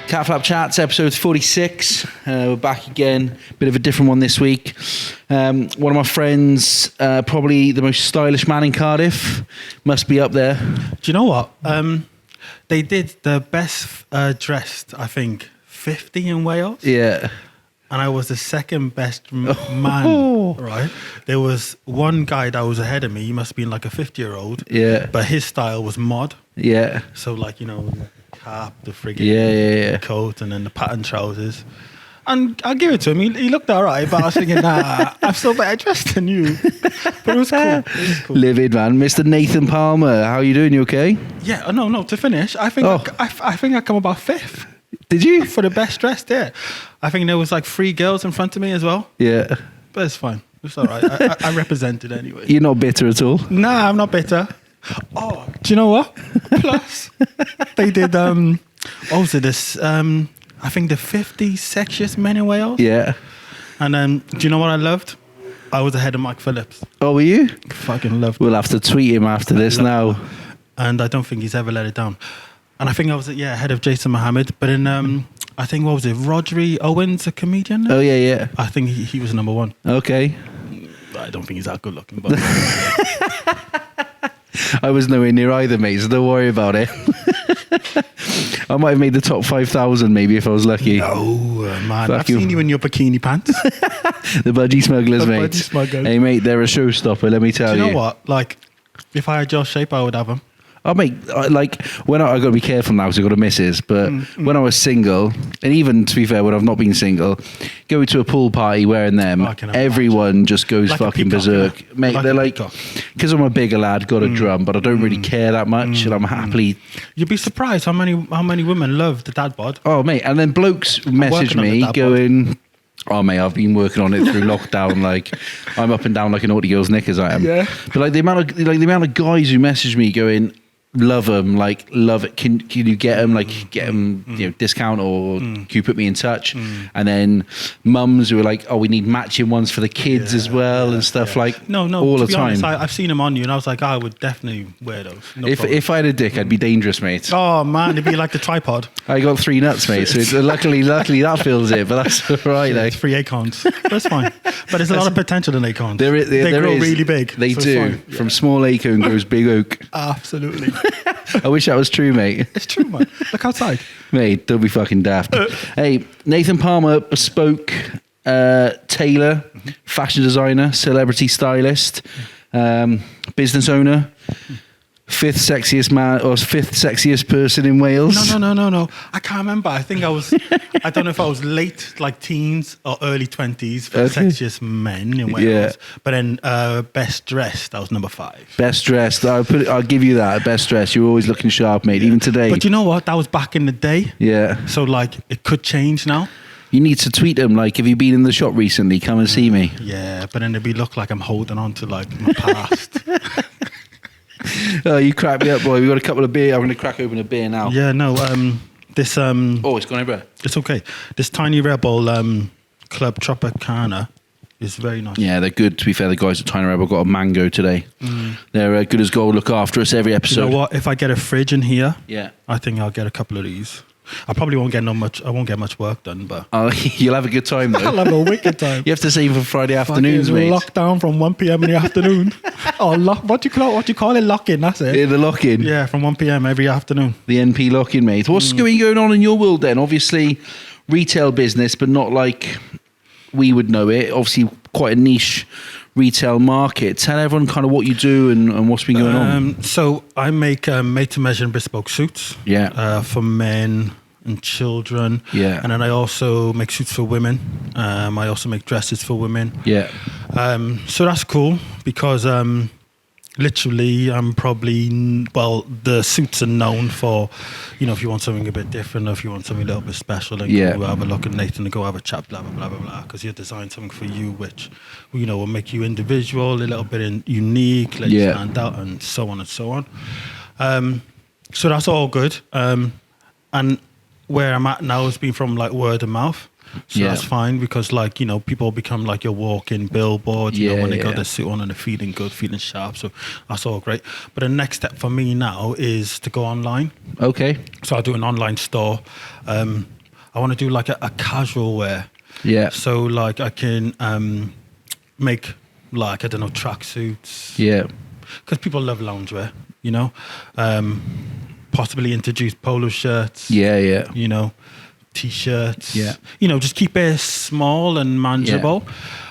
Catflap Chats, episode 46. We're back again. Bit of a different one this week. One of my friends, probably the most stylish man in Cardiff, must be up there. Do you know what? They did the best dressed, I think, 50 in Wales. Yeah. And I was the second best man, right? There was one guy that was ahead of me. He must have been like a 50-year-old. Yeah. But his style was mod. Yeah. So like, you know, the cap, the friggin' coat, and then the pattern trousers. And I'll give it to him. He looked all right, but I was thinking, nah, I'm still better dressed than you. But it was cool. It was cool. Livid, man. Mr. Nathan Palmer, how you doing? You okay? Yeah, no, to finish, I think I think I come about fifth. Did you? For the best dressed, yeah. I think there was like 3 girls in front of me as well. Yeah. But it's fine. It's all right. I represented anyway. You're not bitter at all? Nah, I'm not bitter. Oh, do you know what? Plus, they did, what was it? This, I think the 50 sexiest men in Wales. Yeah. And do you know what I loved? I was ahead of Mike Phillips. Oh, were you? Fucking loved it. We'll have to tweet him after this now. And I don't think he's ever let it down. And I think I was, ahead of Jason Mohammed. But in, I think, what was it? Rodri Owens, a comedian? Oh, yeah. I think he was number 1. Okay. I don't think he's that good looking, but... I was nowhere near either, mate, so don't worry about it. I might have made the top 5,000 maybe if I was lucky. No, man. I've seen you in your bikini pants. The budgie smugglers, mate. Budgie smugglers. Hey, mate, they're a showstopper, let me tell you. Do you know what? Like, if I had your shape, I would have them. Oh, mate, like, when I got to be careful now because I've got a missus, but when I was single, and even, to be fair, when I've not been single, going to a pool party wearing them, everyone just goes like fucking berserk. Yeah. Mate, they're like, because I'm a bigger lad, got a drum, but I don't really care that much, and I'm happily... You'd be surprised how many women love the dad bod. Oh, mate, and then blokes message me going... Oh, mate, I've been working on it through lockdown. Like, I'm up and down like an naughty girl's knickers, I am. Yeah. But like the amount of guys who message me going, love them, like, love it. Can you get them, discount, or can you put me in touch? And then mums who are like, oh, we need matching ones for the kids as well and stuff like. No, all to the be time. Honest, I've seen them on you, and I was like, I would definitely wear those. No if I had a dick, I'd be dangerous, mate. Oh man, it'd be like the tripod. I got 3 nuts, mate. So luckily that fills it, but that's all right. It's 3 acorns. That's fine. But there's a lot of potential in acorns. They grow really big. They do. From small acorn grows big oak. Absolutely. I wish that was true, mate. It's true, man. Look outside. Mate, don't be fucking daft. Hey, Nathan Palmer, Bespoke, Tailor, fashion designer, celebrity stylist, business owner, 5th sexiest man or 5th sexiest person in Wales. No. I can't remember. I think I don't know if I was late, like teens or early 20s for sexiest men in Wales. Yeah. But then best dressed, I was number 5. Best dressed. I'll give you that. Best dressed. You're always looking sharp, mate. Even today. But you know what? That was back in the day. Yeah. So like it could change now. You need to tweet them, like, have you been in the shop recently? Come and see me. Yeah, but then it'd look like I'm holding on to like my past. Oh, you crack me up, boy. We've got a couple of beer. I'm going to crack open a beer now. Yeah, no. This. Oh, it's gone over. It's okay. This Tiny Rebel Club Tropicana is very nice. Yeah, they're good. To be fair, the guys at Tiny Rebel got a mango today. They're good as gold. Look after us every episode. You know what? If I get a fridge in here, yeah, I think I'll get a couple of these. I probably won't get much work done, but you'll have a good time though. I'll have a wicked time. You have to save for Friday afternoons, mate. Locked down from 1 p.m. in the afternoon. What you call it? Lock-in. That's it. Yeah, the lock-in. Yeah, from 1 p.m. every afternoon. The NP lock-in, mate. What's going on in your world then? Obviously, retail business, but not like we would know it. Obviously, quite a niche retail market. Tell everyone kind of what you do and what's been going on. So I make made-to-measure and bespoke suits. Yeah. For men and children. Yeah. And then I also make suits for women. I also make dresses for women. Yeah. So that's cool because literally I'm probably, the suits are known for, if you want something a bit different, or if you want something a little bit special, then go have a look at Nathan and go have a chat, blah, blah, blah, blah, blah, because you design something for you which, will make you individual, a little bit unique, let you stand out, and so on and so on. So that's all good. And where I'm at now has been from like word of mouth. So that's fine because people become like your walk-in billboard, when they got their suit on and they're feeling good, feeling sharp. So that's all great. But the next step for me now is to go online. Okay. So I'll do an online store. I want to do like a casual wear. Yeah. So like I can make like, I don't know, tracksuits. Yeah. Because people love loungewear, you know. Possibly introduce polo shirts. Yeah, yeah. You know, t-shirts. Yeah. You know, just keep it small and manageable.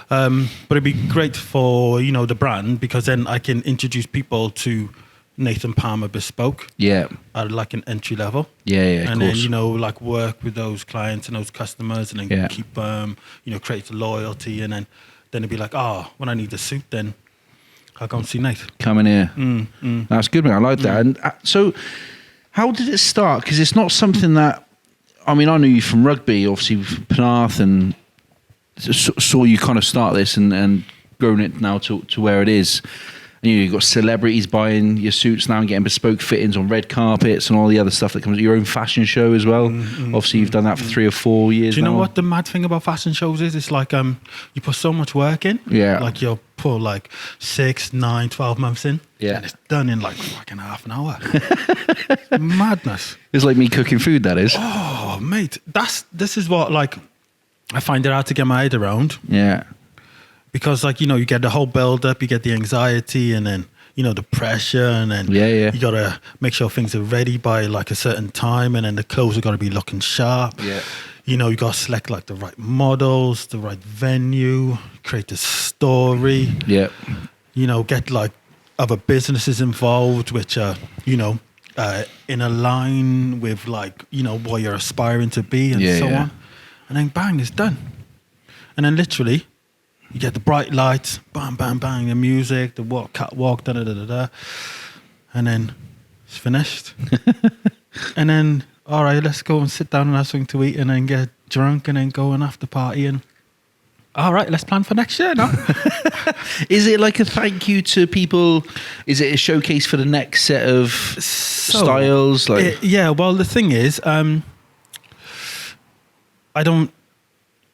But it'd be great for, you know, the brand, because then I can introduce people to Nathan Palmer Bespoke. Yeah. At like an entry level. Yeah, yeah, and then, you know, like work with those clients and those customers, and then keep you know, create loyalty, and then it'd be like, when I need a suit, then I'll go and see Nate. Come in here. That's good, man. I like that. And so how did it start? Because it's not something that, I mean, I knew you from rugby, obviously with Penarth, and saw you kind of start this and grown it now to where it is. And you've got celebrities buying your suits now and getting bespoke fittings on red carpets and all the other stuff that comes with your own fashion show as well. Obviously, you've done that for 3 or 4 years. Do you now. know what the mad thing about fashion shows is? It's like you put so much work in. Yeah. Like you'll put like 6, 9, 12 months in. Yeah. And it's done in like fucking half an hour. Madness. It's like me cooking food, that is. Oh, mate. This is what, like, I find it hard to get my head around. Yeah. Because, like, you know, you get the whole build up, you get the anxiety, and then, you know, the pressure, and then you got to make sure things are ready by like a certain time, and then the clothes are got to be looking sharp. Yeah. You know, you got to select like the right models, the right venue, create the story. Yeah. You know, get like other businesses involved, which are, you know, in a line with like, you know, what you're aspiring to be, and so on. And then bang, it's done. And then literally, you get the bright lights, bang, bang, bang, the music, the catwalk, da da da da da, and then it's finished. And then, all right, let's go and sit down and have something to eat, and then get drunk, and then go and after party, and all right, let's plan for next year now. Is it like a thank you to people? Is it a showcase for the next set of styles? Like, yeah. Well, the thing is, I don't.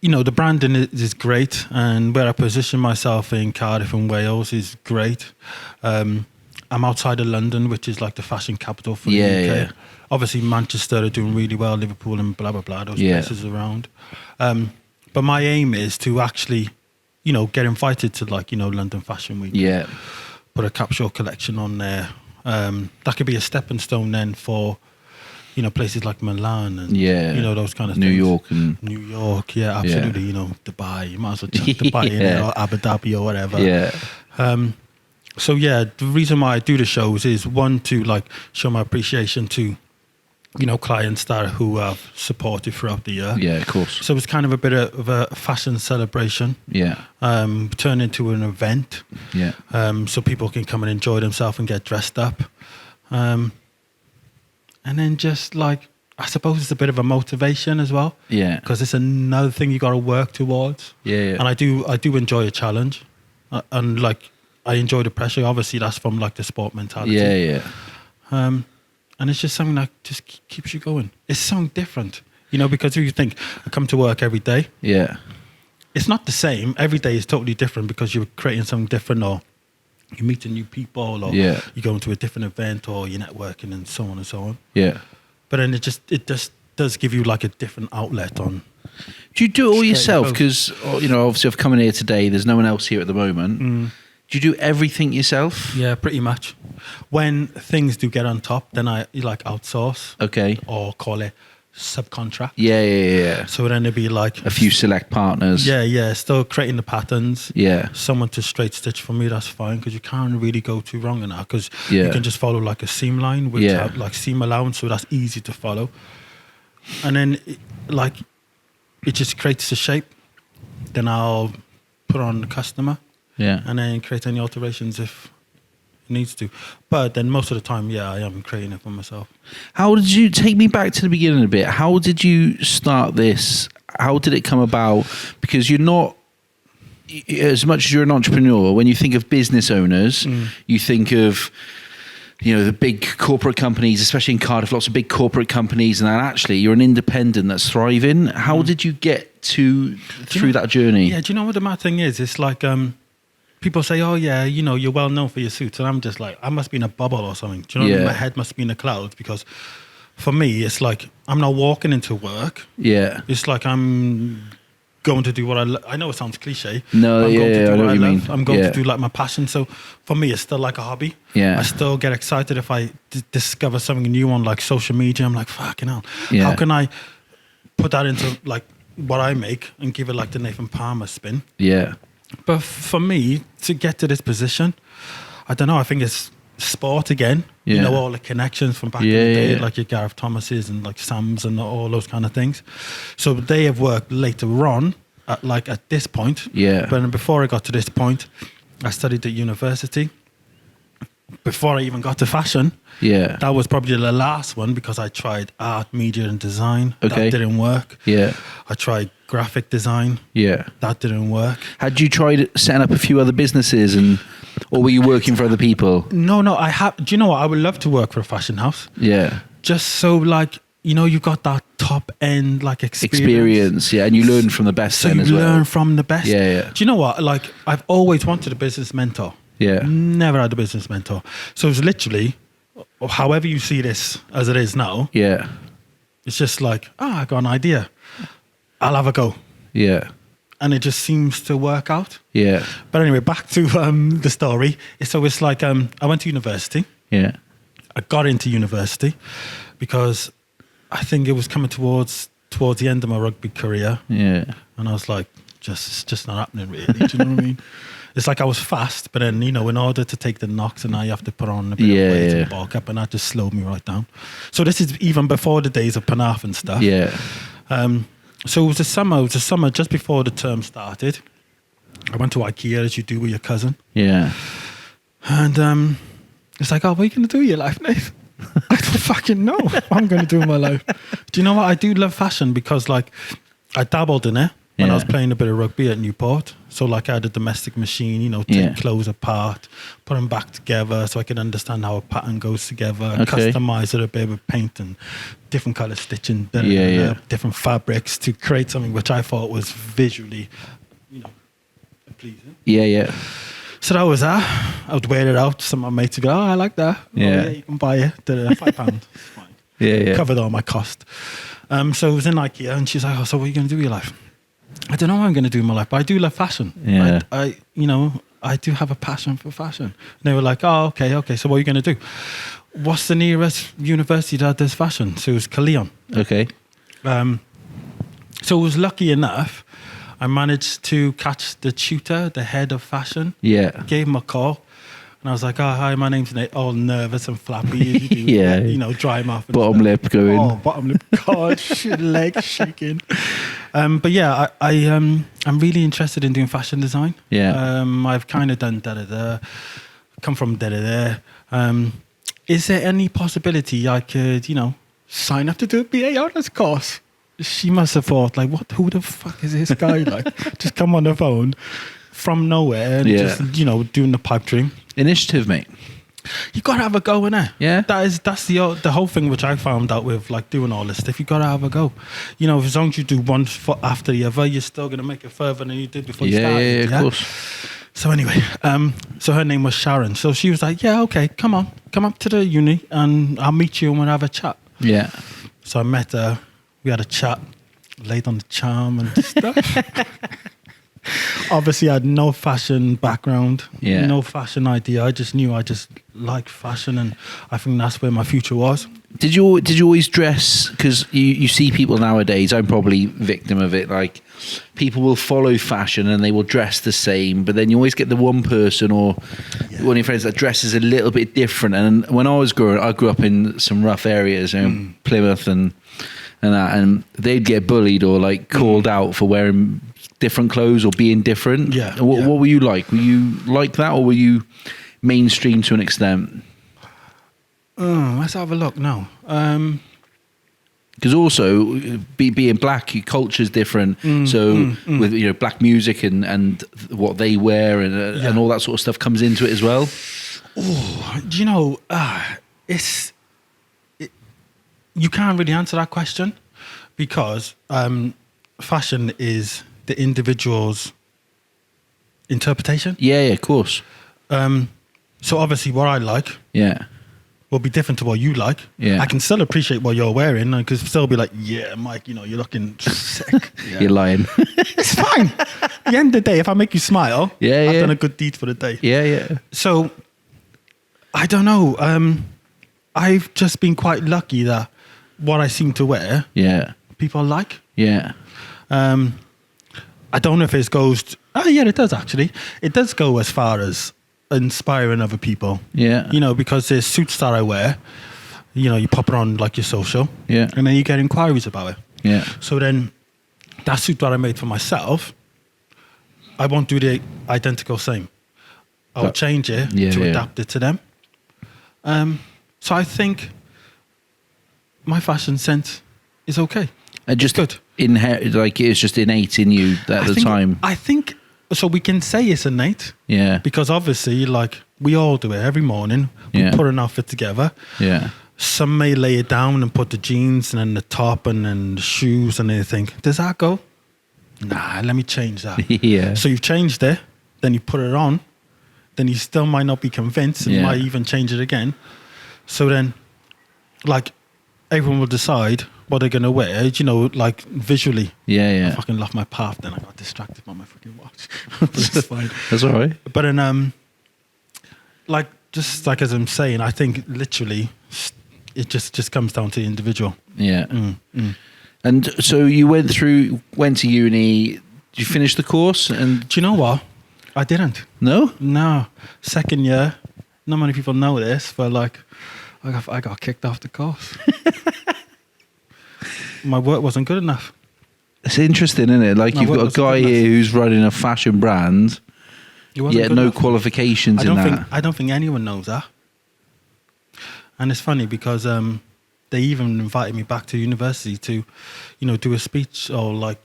You know, the branding is great, and where I position myself in Cardiff and Wales is great. I'm outside of London, which is like the fashion capital for the UK. Yeah. Obviously, Manchester are doing really well, Liverpool and blah, blah, blah, those places around. But my aim is to actually, you know, get invited to like, you know, London Fashion Week. Yeah. Put a capsule collection on there. That could be a stepping stone then for, you know, places like Milan and, you know, those kind of New things. New York, yeah, absolutely. You know, Dubai, you might as well chuck Dubai in there, or Abu Dhabi or whatever. Yeah. So, yeah, the reason why I do the shows is, one, to like show my appreciation to, you know, clients who have supported throughout the year. Yeah, of course. So it's kind of a bit of a fashion celebration. Yeah. Turn into an event. Yeah. So people can come and enjoy themselves and get dressed up. And then just like, I suppose it's a bit of a motivation as well. Yeah. Because it's another thing you got to work towards. Yeah. And I do enjoy a challenge. And like, I enjoy the pressure. Obviously, that's from like the sport mentality. Yeah. And it's just something that just keeps you going. It's something different, you know, because if you think, I come to work every day. Yeah. It's not the same. Every day is totally different because you're creating something different, or you're meeting new people, or you go into a different event, or you're networking, and so on and so on. Yeah. But then it just does give you like a different outlet on. Do you do it all yourself? Because, you know, obviously I've come in here today. There's no one else here at the moment. Do you do everything yourself? Yeah, pretty much. When things do get on top, then I like outsource. Okay. Or call it subcontract. Yeah. So then it'd be like a few select partners. Yeah. Still creating the patterns. Yeah. Someone to straight stitch for me, that's fine, because you can't really go too wrong in that, because you can just follow like a seam line, which have like seam allowance, so that's easy to follow. And then it just creates the shape. Then I'll put on the customer. Yeah. And then create any alterations if it needs to. But then most of the time, I am creating it for myself. How did you, take me back to the beginning a bit? How did you start this? How did it come about? Because you're not, as much as you're an entrepreneur, when you think of business owners, you think of, you know, the big corporate companies, especially in Cardiff, lots of big corporate companies, and then actually you're an independent that's thriving. How did you get through that journey? Yeah, do you know what the mad thing is? It's like, people say, oh yeah, you know, you're well known for your suits. And I'm just like, I must be in a bubble or something. Do you know what I mean? My head must be in the clouds, because for me, it's like I'm not walking into work. Yeah. It's like I'm going to do what I know it sounds cliche. No, I'm going to do I know what I mean. love. I'm going to do like my passion. So for me, it's still like a hobby. Yeah. I still get excited if I discover something new on like social media. I'm like, fucking hell. Yeah. How can I put that into like what I make and give it like the Nathan Palmer spin? Yeah. But for me, to get to this position, I don't know. I think it's sport again. Yeah. You know, all the connections from back in the day, like your Gareth Thomases and like Sam's and all those kind of things. So they have worked later on, at this point. Yeah. But before I got to this point, I studied at university. Before I even got to fashion, that was probably the last one because I tried art, media, and design. Okay. That didn't work. Yeah. I tried graphic design. Yeah. That didn't work. Had you tried setting up a few other businesses or were you working for other people? No, I have. Do you know what? I would love to work for a fashion house. Yeah. Just so like, you know, you got that top end like experience, yeah, and you learn from the best so then as well. You learn from the best. Yeah. Do you know what? Like, I've always wanted a business mentor. Yeah. Never had a business mentor. So it's literally, however you see this as it is now. Yeah. It's just like, I got an idea. I'll have a go. Yeah. And it just seems to work out. Yeah. But anyway, back to the story. So it's like, I went to university. Yeah. I got into university because I think it was coming towards the end of my rugby career. Yeah. And I was like, it's just not happening really. Do you know what I mean? It's like I was fast, but then, you know, in order to take the knocks and now you have to put on a bit of weight and bulk up, and that just slowed me right down. So this is even before the days of Panaf and stuff. Yeah. So it was a summer just before the term started. I went to IKEA, as you do with your cousin. Yeah. And it's like, what are you going to do with your life, Nate? I don't fucking know what I'm going to do in my life. Do you know what? I do love fashion because, like, I dabbled in it when I was playing a bit of rugby at Newport. So, like, I had a domestic machine, you know, take clothes apart, put them back together so I can understand how a pattern goes together, customize it a bit with paint and different color stitching, different fabrics to create something which I thought was visually, you know, pleasing. Yeah. So that was that. I would wear it out. Some of my mates would go, I like that. Yeah. You can buy it. £5. It's fine. Yeah. Covered all my cost. So it was in IKEA and she's like, so what are you going to do with your life? I don't know what I'm going to do in my life, but I do love fashion. Yeah. I do have a passion for fashion. And they were like, okay. So what are you going to do? What's the nearest university that does fashion? So it was Calleon. Okay. So I was lucky enough. I managed to catch the tutor, the head of fashion. Yeah. Gave him a call. And I was like, hi, my name's Nate. All nervous and flappy. As you do, you know, dry mouth. And bottom lip going. Oh, bottom lip. God, legs shaking. But yeah, I'm really interested in doing fashion design. Yeah. I've kind of done da-da-da. Come from da-da-da. Is there any possibility I could, you know, sign up to do a BA honors course? She must have thought, like, who the fuck is this guy? Like, just come on the phone from nowhere and just, you know, doing the pipe dream. Initiative, mate. You gotta have a go in it. Yeah. That's the whole thing which I found out with like doing all this stuff. You gotta have a go. You know, as long as you do one foot after the other, you're still gonna make it further than you did before you started. Yeah, of course. So anyway, so her name was Sharon. So she was like, yeah, okay, come up to the uni and I'll meet you and we'll have a chat. Yeah. So I met her. We had a chat, laid on the charm and stuff. Obviously, I had no fashion background, no fashion idea. I just knew I just liked fashion, and I think that's where my future was. Did you always dress? Because you see people nowadays. I'm probably victim of it. Like, people will follow fashion and they will dress the same, but then you always get the one person or one of your friends that dresses a little bit different. And when I was growing, I grew up in some rough areas, you know, Plymouth and that, and they'd get bullied or like called out for wearing different clothes or being different. What were you like? Were you like that, or were you mainstream to an extent? Let's have a look now. Because also being black, your culture's different. With, you know, black music and what they wear and all that sort of stuff comes into it as well. Oh, do you know? You can't really answer that question because fashion is the individual's interpretation. Yeah, of course. So obviously what I like will be different to what you like. Yeah. I can still appreciate what you're wearing. I could still be like, yeah, Mike, you're looking sick. Yeah. You're lying. It's fine. At the end of the day, if I make you smile, I've done a good deed for the day. Yeah. So, I don't know. I've just been quite lucky that what I seem to wear, people like. Yeah. I don't know if it goes... it does actually. It does go as far as inspiring other people. Yeah. Because there's suits that I wear, you pop it on like your social. Yeah. And then you get inquiries about it. Yeah. So then that suit that I made for myself, I won't do the identical same. I'll change it to adapt it to them. So I think my fashion sense is okay. And just good. It's just innate in you at the time. I think so. We can say it's innate. Yeah. Because obviously, like we all do it every morning. We put an outfit together. Yeah. Some may lay it down and put the jeans and then the top and then the shoes and everything. Does that go? Nah, let me change that. Yeah. So you've changed it, then you put it on, then you still might not be convinced and you might even change it again. So then, like, everyone will decide what they're going to wear, like visually. Yeah. I fucking lost my path then. I got distracted by my fucking watch. But it's fine. That's all right. But then, just like as I'm saying, I think literally it just comes down to the individual. Yeah. And so you went to uni, did you finish the course? And do you know what? I didn't. No? No. Second year, not many people know this, but like, I got kicked off the course. My work wasn't good enough. It's interesting, isn't it? Like, you've got a guy here who's running a fashion brand, yet no qualifications in that. I don't think anyone knows that. And it's funny because they even invited me back to university to, do a speech or like,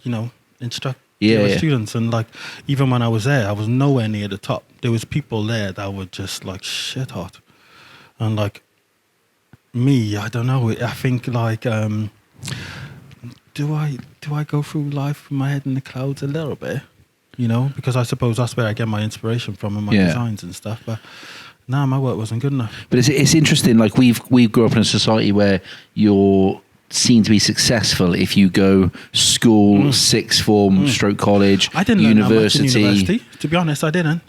instruct students. And like, even when I was there, I was nowhere near the top. There was people there that were just like shit hot. And like me, I don't know. I think like, do I go through life with my head in the clouds a little bit? Because I suppose that's where I get my inspiration from and my designs and stuff. But no, my work wasn't good enough. But it's interesting. Like we've grew up in a society where you're seen to be successful if you go school, sixth form, stroke college, I didn't university. Learn that much in university. To be honest, I didn't.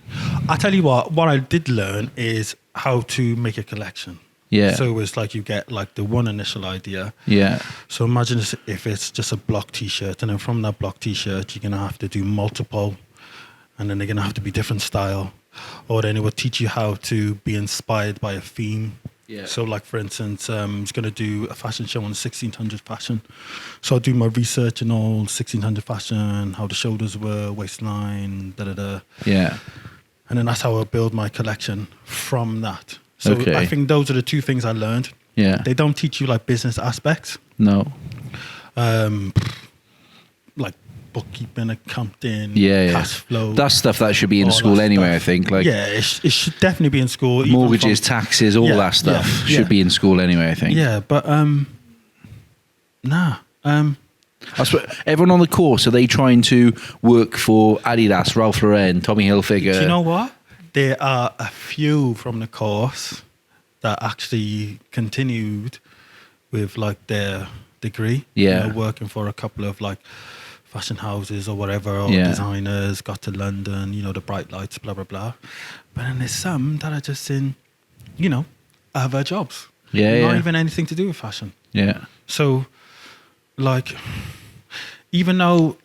I tell you what I did learn is how to make a collection. Yeah. So it's like you get like the one initial idea. Yeah. So imagine if it's just a block T-shirt, and then from that block T-shirt, you're gonna have to do multiple, and then they're gonna have to be different style, or then it will teach you how to be inspired by a theme. Yeah. So like for instance, I was gonna do a fashion show on 1600 fashion. So I do my research in all 1600 fashion, how the shoulders were, waistline, Yeah. And then that's how I build my collection from that. So I think those are the two things I learned. Yeah. They don't teach you like business aspects. No. Like bookkeeping, accounting, Yeah. cash flow. That's stuff that should be in school anyway, I think. Like, yeah, it should definitely be in school. Mortgages, taxes, all that stuff should be in school anyway, I think. Yeah, but nah. I swear, everyone on the course, are they trying to work for Adidas, Ralph Lauren, Tommy Hilfiger? Do you know what? There are a few from the course that actually continued with like their degree. Yeah. Working for a couple of like fashion houses or whatever, or designers, got to London, the bright lights, blah, blah, blah. But then there's some that are just in, other jobs. Not even anything to do with fashion. Yeah. So, like, even though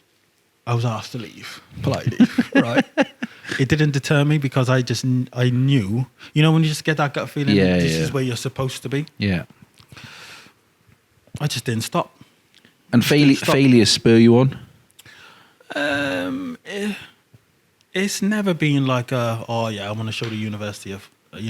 I was asked to leave politely, right? It didn't deter me because I knew, when you just get that gut feeling, this is where you're supposed to be. Yeah. I just didn't stop. And failure spur you on? It's never been like I want to show the university of, but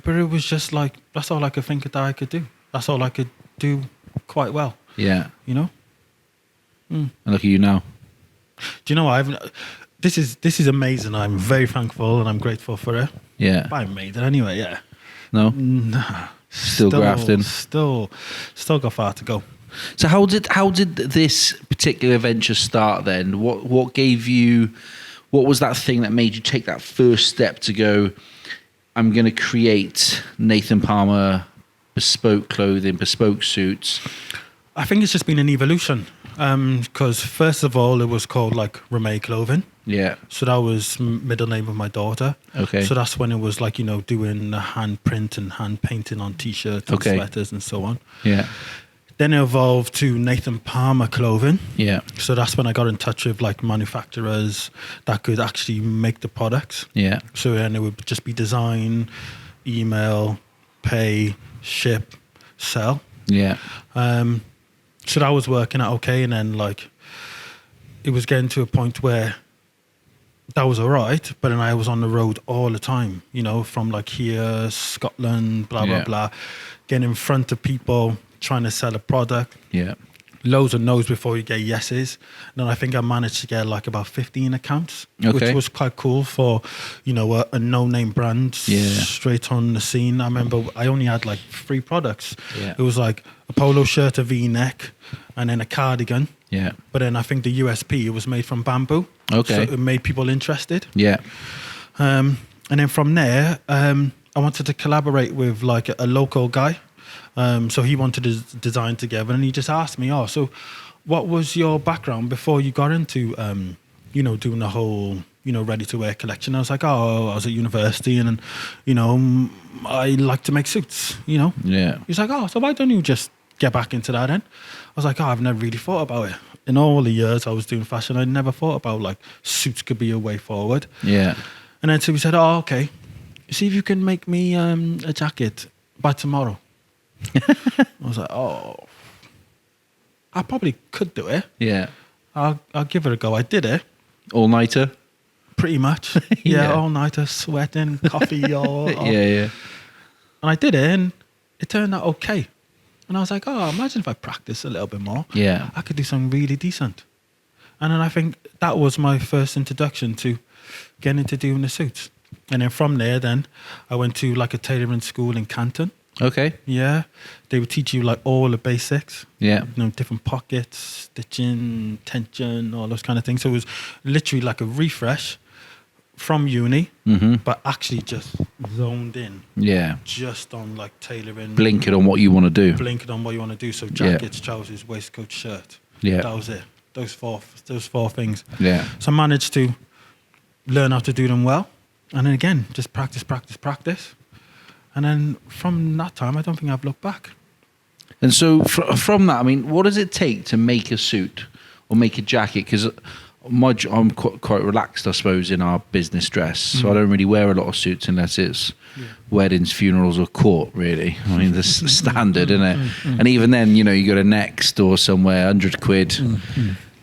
it was just like, that's all I could think that I could do. That's all I could do quite well. Yeah. And look at you now. Do you know what? This is amazing. I'm very thankful and I'm grateful for it. Yeah. But I made it anyway, yeah. No? Nah. Still grafting. Still got far to go. So how did this particular venture start then? What gave you what was that thing that made you take that first step to go, I'm going to create Nathan Palmer bespoke clothing, bespoke suits? I think it's just been an evolution. Because first of all, it was called like Remay Clothing. Yeah. So that was middle name of my daughter. Okay. So that's when it was like, doing the hand print and hand painting on T-shirts and sweaters and so on. Yeah. Then it evolved to Nathan Palmer Clothing. Yeah. So that's when I got in touch with like manufacturers that could actually make the products. Yeah. So then it would just be design, email, pay, ship, sell. Yeah. So that was working out okay, and then like it was getting to a point where that was all right, but then I was on the road all the time, from like here, Scotland, blah, blah, blah, getting in front of people, trying to sell a product. Yeah. Loads of no's before you get yeses. And then I think I managed to get like about 15 accounts, which was quite cool for, a no-name brand straight on the scene. I remember I only had like 3 products. Yeah. It was like a polo shirt, a V-neck, and then a cardigan. Yeah. But then I think the USP, it was made from bamboo. Okay. So it made people interested. Yeah. And then from there, I wanted to collaborate with like a local guy. So he wanted to design together, and he just asked me, so what was your background before you got into, doing the whole, ready-to-wear collection? I was like, I was at university, and I like to make suits, Yeah. He's like, so why don't you just get back into that then? I was like, I've never really thought about it. In all the years I was doing fashion, I never thought about like suits could be a way forward. Yeah. And then so he said, okay, see if you can make me a jacket by tomorrow. I was like, I probably could do it. Yeah. I'll give it a go. I did it. All-nighter? Pretty much. Yeah. All-nighter, sweating, coffee. Or Yeah. And I did it, and it turned out okay. And I was like, imagine if I practice a little bit more. Yeah. I could do something really decent. And then I think that was my first introduction to getting into doing the suits. And then from there, then I went to like a tailoring school in Canton. Okay. Yeah, they would teach you like all the basics. Yeah. Different pockets, stitching, tension, all those kind of things. So it was literally like a refresh from uni, but actually just zoned in. Yeah. Just on like tailoring. Blinking on what you want to do. Blinking on what you want to do. So jackets, trousers, waistcoat, shirt. Yeah. That was it. Those four things. Yeah. So I managed to learn how to do them well. And then again, just practice. And then from that time, I don't think I've looked back. And so from that, I mean, what does it take to make a suit or make a jacket? Because I'm quite relaxed, I suppose, in our business dress. So I don't really wear a lot of suits unless it's weddings, funerals, or court, really. I mean, that's standard, isn't it? And even then, you go to Next or somewhere, 100 quid.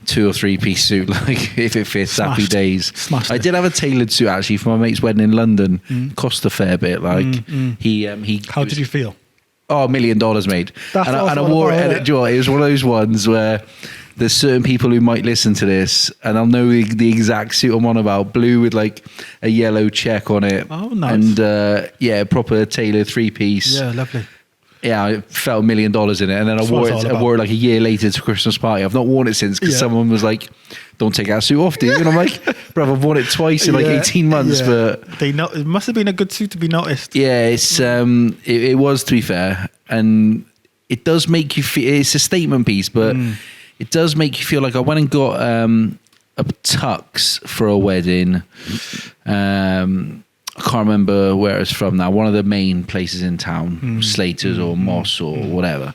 2 or 3 piece suit, like if it fits, happy days. I did have a tailored suit actually for my mate's wedding in London. Cost a fair bit. Like he. How did you feel? $1 million, mate. And I wore it. And it was one of those ones where there's certain people who might listen to this and I'll know the exact suit I'm on about. Blue with like a yellow check on it. Oh, nice. And proper tailored 3-piece. Yeah, lovely. Yeah, I felt $1 million in it, and then I wore it like a year later to Christmas party. I've not worn it since because someone was like, "Don't take that suit off, do you?" And I'm like, "Bro, I've worn it twice in like 18 months." But it must have been a good suit to be noticed. Yeah, it was, to be fair, and it does make you feel. It's a statement piece, but it does make you feel like I went and got a tux for a wedding. I can't remember where it's from now. One of the main places in town, Slater's or Moss or whatever.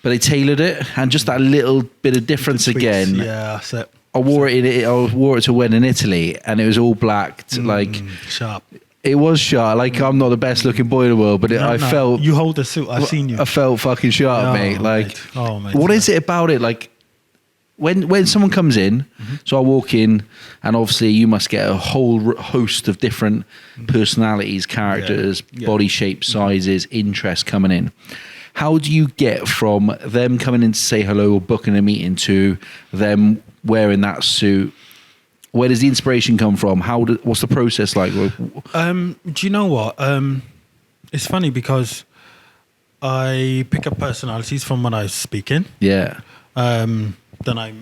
But they tailored it, and just that little bit of difference again. Yeah, that's it. I wore it to a wedding in Italy, and it was all black, like sharp. It was sharp. Like I'm not the best looking boy in the world, but I felt. You hold the suit. I've seen you. I felt fucking sharp, mate. Like, mate. What is it about it? Like, when someone comes in, so I walk in, and obviously you must get a whole host of different personalities, characters, body shapes, sizes, interests coming in. How do you get from them coming in to say hello or booking a meeting to them wearing that suit? Where does the inspiration come from? What's the process like? Do you know what? It's funny because I pick up personalities from when I was speaking. Yeah. Then I,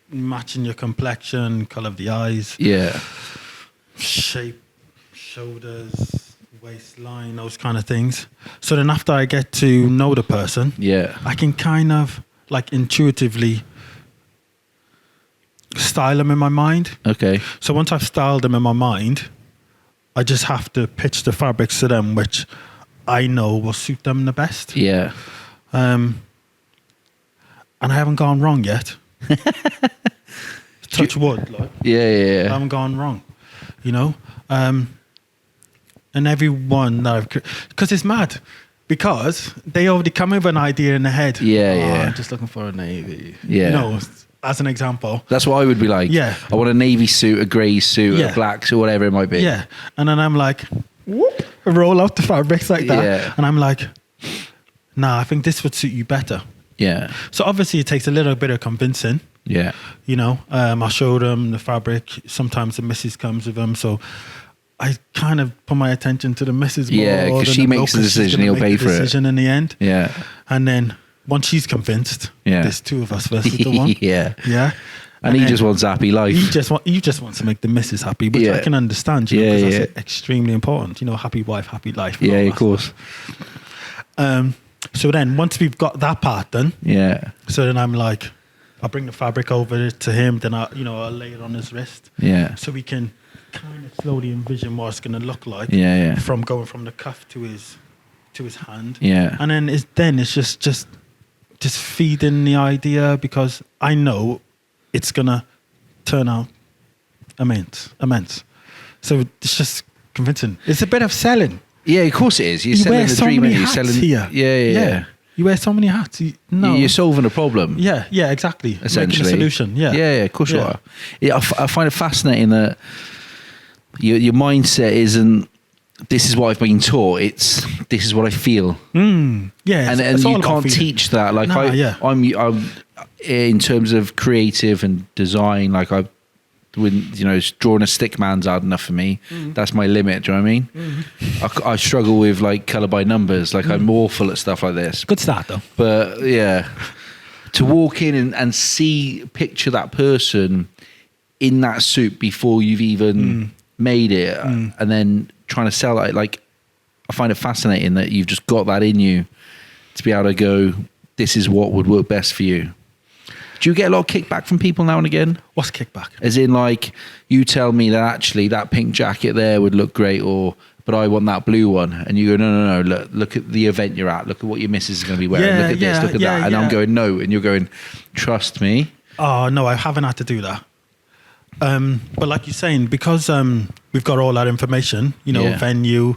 matching your complexion, color of the eyes, Yeah. shape, shoulders, waistline, those kind of things. So then after I get to know the person, I can kind of like intuitively style them in my mind. Okay. So once I've styled them in my mind, I just have to pitch the fabrics to them, which I know will suit them the best. Yeah. And I haven't gone wrong yet. Touch wood, like. Yeah. I haven't gone wrong, you know. And everyone that I've, because it's mad, because they already come with an idea in their head. I'm just looking for a navy. Yeah. You know, as an example. That's what I would be like. Yeah. I want a navy suit, a grey suit, a black suit, whatever it might be. Yeah. And then I'm like, whoop, roll out the fabrics like that. Yeah. And I'm like, nah, I think this would suit you better. Yeah. So obviously it takes a little bit of convincing. Yeah. You know, I'll show them the fabric. Sometimes the missus comes with them. So I kind of put my attention to the missus more. Yeah, because she makes the decision, he'll pay for it. Decision in the end. Yeah. And then once she's convinced, there's two of us versus the one. Yeah. And he just wants a happy life. He just wants to make the missus happy, which I can understand, you know, because that's extremely important. You know, happy wife, happy life. Yeah, of course. So then once we've got that part done, so then I'm like, I'll bring the fabric over to him, then I'll lay it on his wrist. Yeah. So we can kind of slowly envision what it's going to look like. From going from the cuff to his hand. Yeah. And then it's just feeding the idea, because I know it's going to turn out immense. So it's just convincing. It's a bit of selling. Yeah, of course it is. You're selling the dream, and you're selling here. Yeah. You wear so many hats. You're solving a problem. Yeah, exactly. Essentially. Making a solution. Yeah, of course you are. Yeah, I find it fascinating that your mindset isn't, this is what I've been taught. It's, this is what I feel. Yeah, and you can't teach that. Like I'm in terms of creative and design. Like when drawing a stick man's hard enough for me. That's my limit. Do you know what I mean? I struggle with like color by numbers. Like I'm awful at stuff like this. Good start though. But to walk in and picture that person in that suit before you've even made it, and then trying to sell it, like, I find it fascinating that you've just got that in you to be able to go, this is what would work best for you. Do you get a lot of kickback from people now and again? What's kickback? As in, like, you tell me that actually that pink jacket there would look great, but I want that blue one. And you go, no, look at the event you're at. Look at what your missus is going to be wearing. Look at this, look at that. And I'm going, no. And you're going, trust me. Oh, no, I haven't had to do that. But like you're saying, because we've got all that information, venue,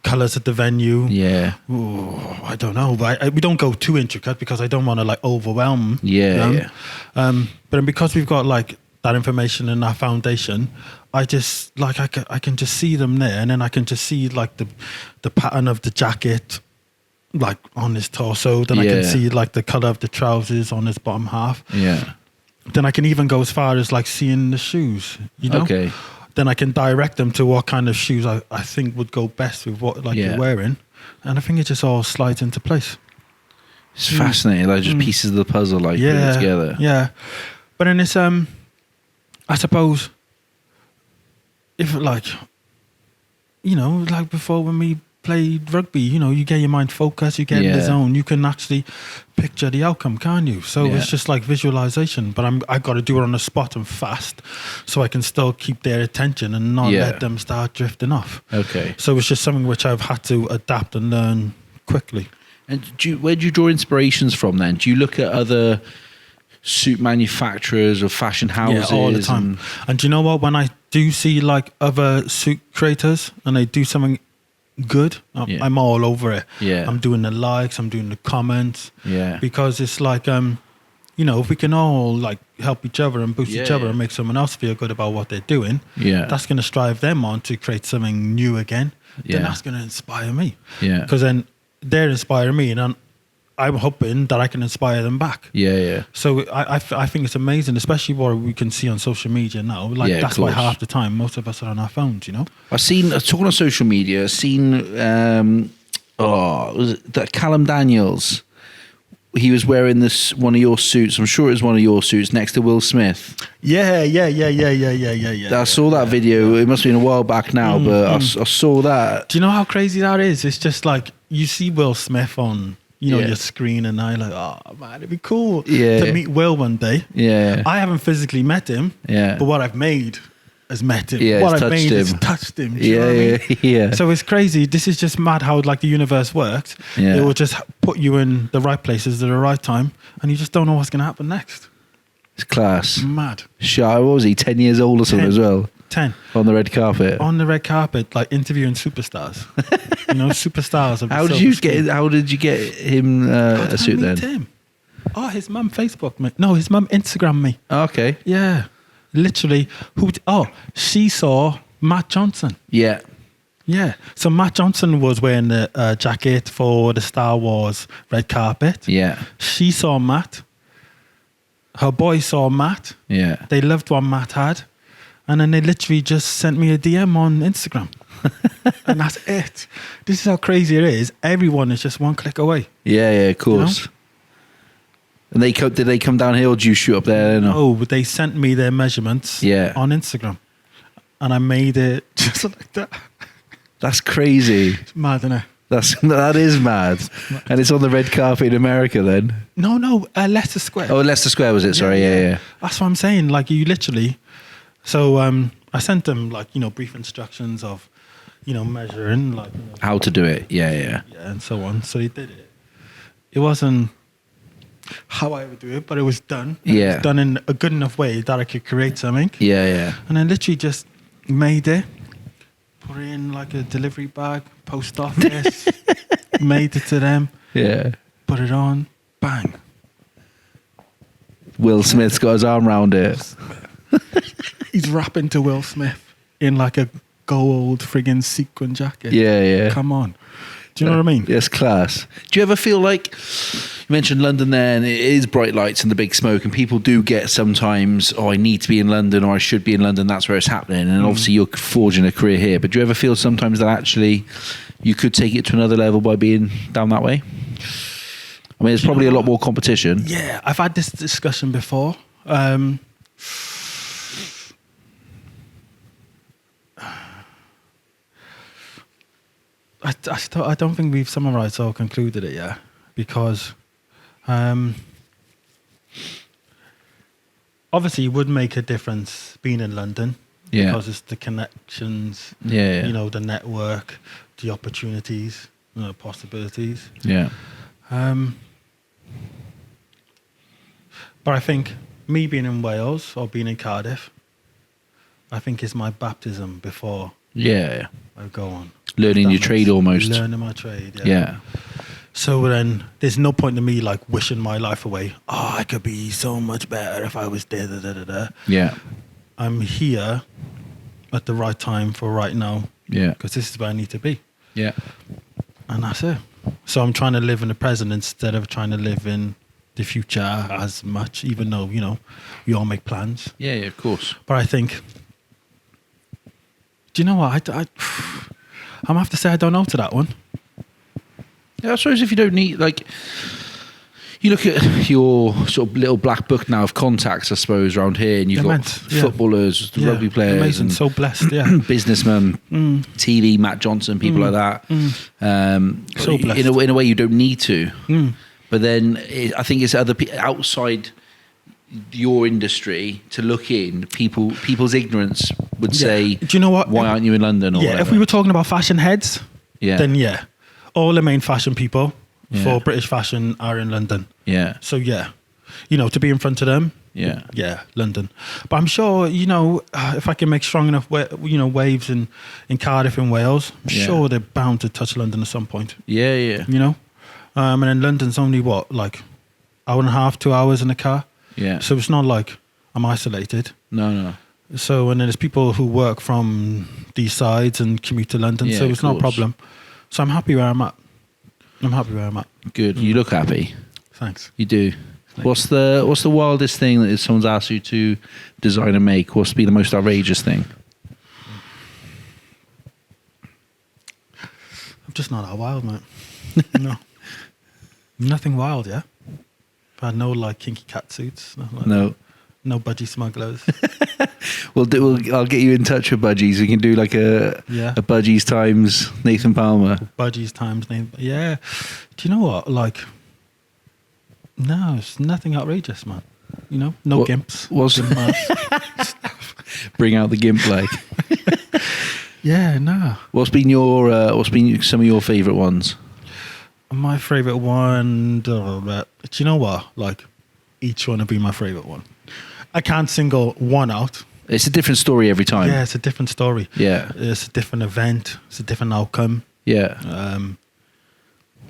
colours at the venue. Yeah. Ooh, I don't know. But we don't go too intricate because I don't want to like overwhelm them. But then because we've got like that information in our foundation, I just like I can just see them there, and then I can just see like the pattern of the jacket like on his torso. Then I can see like the colour of the trousers on his bottom half. Yeah. Then I can even go as far as like seeing the shoes, Okay. Then I can direct them to what kind of shoes I think would go best with what you're wearing. And I think it just all slides into place. It's fascinating, like just pieces of the puzzle put it together. Yeah. But then it's I suppose if like before when we played rugby, you get your mind focused, you get in the zone, you can actually picture the outcome, can't you? So it's just like visualization, but I've got to do it on the spot and fast, so I can still keep their attention and not let them start drifting off. Okay. So it's just something which I've had to adapt and learn quickly. And where do you draw inspirations from then? Do you look at other suit manufacturers or fashion houses? Yeah, all the time. And do you know what? When I do see like other suit creators and they do something good, I'm all over it. I'm doing the likes, I'm doing the comments, because it's like if we can all like help each other and boost each other and make someone else feel good about what they're doing, that's going to strive them on to create something new again. Then that's going to inspire me, because then they're inspiring me, and I'm hoping that I can inspire them back. So I think it's amazing, especially what we can see on social media now. Like that's why half the time most of us are on our phones. I've seen, talking on social media, was it that Callum Daniels he was wearing this one of your suits. I'm sure it was one of your suits next to Will Smith. Yeah. I saw that video. It must have been a while back now, but I saw that. Do you know how crazy that is? It's just like you see Will Smith on your screen, and I'm like, oh man, it'd be cool to meet Will one day. Yeah, I haven't physically met him. Yeah, but what I've made has met him. Yeah, what I've made has touched him. Do you know what I mean? Yeah. So it's crazy. This is just mad how like the universe works. Yeah. It will just put you in the right places at the right time, and you just don't know what's going to happen next. It's class. Mad. Shy, what was he? 10 years old or something as well? 10. On the red carpet. On the red carpet, like interviewing superstars. Superstars. Of How did you get him a suit then? Him. Oh, his mum Facebook me. No, his mum Instagram me. Oh, okay. Yeah. Literally. She saw Matt Johnson. Yeah. Yeah. So Matt Johnson was wearing the jacket for the Star Wars red carpet. Yeah. She saw Matt. Her boy saw Matt. Yeah. They loved what Matt had. And then they literally just sent me a DM on Instagram. And that's it. This is how crazy it is. Everyone is just one click away. Yeah, of course. And did they come down here or did you shoot up there? No, but they sent me their measurements on Instagram. And I made it just like that. That's crazy. It's mad, isn't it? That is mad. And it's on the red carpet in America then? No, Leicester Square. Oh, Leicester Square was it? Sorry, yeah. That's what I'm saying. Like you literally... So I sent them like, brief instructions of, measuring. Like how to do it. Yeah. Yeah, and so on. So they did it. It wasn't how I would do it, but it was done. Yeah. It was done in a good enough way that I could create something. Yeah. And I literally just made it, put it in like a delivery bag, post office, made it to them. Yeah. Put it on, bang. Will Smith's got his arm around it. He's rapping to Will Smith in like a gold friggin' sequin jacket. Yeah. Come on. Do you know what I mean? Yes, class. Do you ever feel like, you mentioned London there, and it is bright lights and the big smoke, and people do get sometimes, I need to be in London, or I should be in London, that's where it's happening, and obviously you're forging a career here, but do you ever feel sometimes that actually you could take it to another level by being down that way? I mean, there's probably a lot more competition. Yeah, I've had this discussion before. I don't think we've summarised or concluded it yet, because obviously it would make a difference being in London, because it's the connections, the network, the opportunities, possibilities. Yeah. But I think me being in Wales or being in Cardiff, I think is my baptism before I go on. Learning your trade almost. Learning my trade, yeah. So then there's no point in me like wishing my life away. Oh, I could be so much better if I was there. Yeah. I'm here at the right time for right now. Yeah. Because this is where I need to be. Yeah. And that's it. So I'm trying to live in the present instead of trying to live in the future as much, even though, we all make plans. Yeah, of course. But I think, do you know what? I'm going to have to say I don't know to that one. Yeah, I suppose if you don't need, like, you look at your sort of little black book now of contacts, I suppose, around here, and you've got footballers, rugby players. Amazing, so blessed, yeah. Businessmen, TV, Matt Johnson, people like that. So blessed. In a way you don't need to. But then I think it's other people outside your industry to look in. People's ignorance would say, do you know what? Why aren't you in London? Or whatever. If we were talking about fashion heads, then all the main fashion people for British fashion are in London. Yeah. So to be in front of them. Yeah, London. But I'm sure, if I can make strong enough, waves in Cardiff and Wales, I'm sure they're bound to touch London at some point. Yeah. And then London's only like hour and a half, 2 hours in a car. Yeah. So it's not like I'm isolated. No. So, and then there's people who work from these sides and commute to London, so it's not a problem. So I'm happy where I'm at. Good. You look happy. Thanks. You do. What's the wildest thing that someone's asked you to design and make? What's been the most outrageous thing? I'm just not that wild, mate. No. Nothing wild, yeah? I had no like kinky cat suits. Like No. that. No budgie smugglers. I'll get you in touch with budgies. We can do like a budgies times Nathan Palmer. Budgies times name. Yeah. Do you know what? Like, no, it's nothing outrageous, man. You know, no gimps. Bring out the gimp, like. Yeah, no. What's been some of your favourite ones? My favourite one. Do you know what? Like, each one would be my favourite one. I can't single one out. It's a different story every time. Yeah, it's a different story. Yeah. It's a different event. It's a different outcome. Yeah.